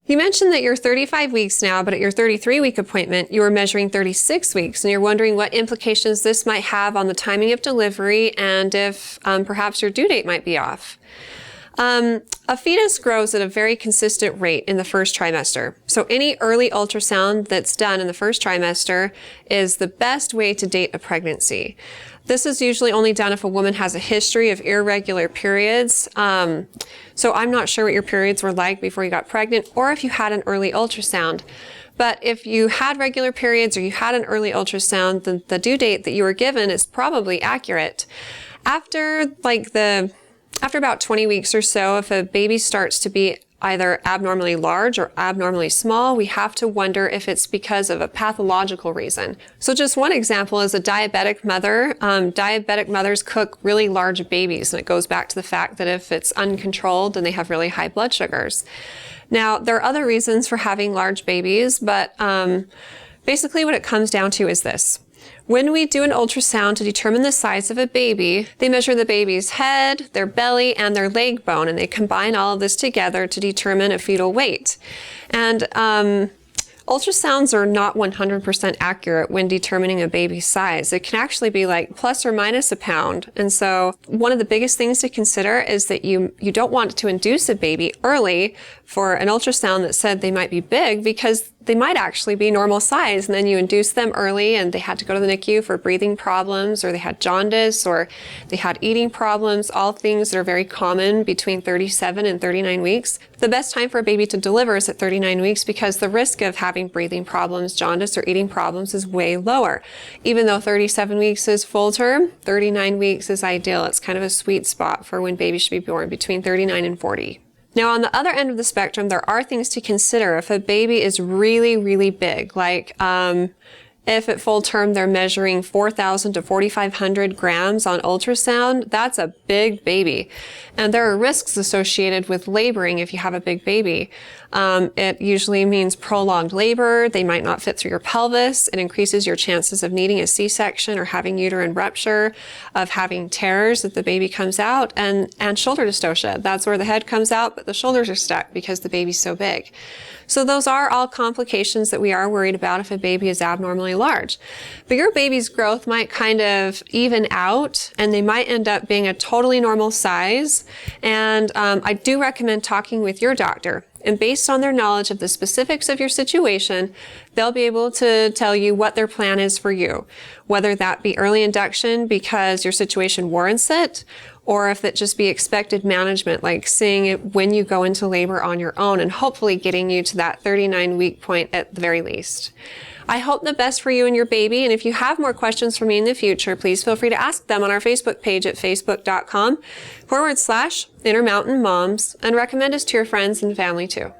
You mentioned that you're 35 weeks now, but at your 33-week appointment, you were measuring 36 weeks, and you're wondering what implications this might have on the timing of delivery and if perhaps your due date might be off. A fetus grows at a very consistent rate in the first trimester. So any early ultrasound that's done in the first trimester is the best way to date a pregnancy. This is usually only done if a woman has a history of irregular periods. So I'm not sure what your periods were like before you got pregnant or if you had an early ultrasound. But if you had regular periods or you had an early ultrasound, then the due date that you were given is probably accurate. After about 20 weeks or so, if a baby starts to be either abnormally large or abnormally small, we have to wonder if it's because of a pathological reason. So just one example is a diabetic mother. Diabetic mothers cook really large babies, and it goes back to the fact that if it's uncontrolled, then they have really high blood sugars. Now, there are other reasons for having large babies, but basically what it comes down to is this. When we do an ultrasound to determine the size of a baby, they measure the baby's head, their belly, and their leg bone, and they combine all of this together to determine a fetal weight. And ultrasounds are not 100% accurate when determining a baby's size. It can actually be like plus or minus a pound. And so one of the biggest things to consider is that you don't want to induce a baby early for an ultrasound that said they might be big, because they might actually be normal size, and then you induce them early and they had to go to the NICU for breathing problems, or they had jaundice, or they had eating problems, all things that are very common between 37 and 39 weeks. The best time for a baby to deliver is at 39 weeks because the risk of having breathing problems, jaundice, or eating problems is way lower. Even though 37 weeks is full term, 39 weeks is ideal. It's kind of a sweet spot for when babies should be born, between 39 and 40. Now, on the other end of the spectrum, there are things to consider if a baby is really, really big, like if at full term they're measuring 4,000 to 4,500 grams on ultrasound, that's a big baby. And there are risks associated with laboring if you have a big baby. It usually means prolonged labor. They might not fit through your pelvis. It increases your chances of needing a C-section or having uterine rupture, of having tears if the baby comes out, and shoulder dystocia. That's where the head comes out, but the shoulders are stuck because the baby's so big. So those are all complications that we are worried about if a baby is abnormally large. But your baby's growth might kind of even out, and they might end up being a totally normal size. And I do recommend talking with your doctor. And based on their knowledge of the specifics of your situation, they'll be able to tell you what their plan is for you, whether that be early induction because your situation warrants it, or if it just be expected management, like seeing it when you go into labor on your own and hopefully getting you to that 39-week point at the very least. I hope the best for you and your baby, and if you have more questions for me in the future, please feel free to ask them on our Facebook page at facebook.com/Intermountain Moms, and recommend us to your friends and family too.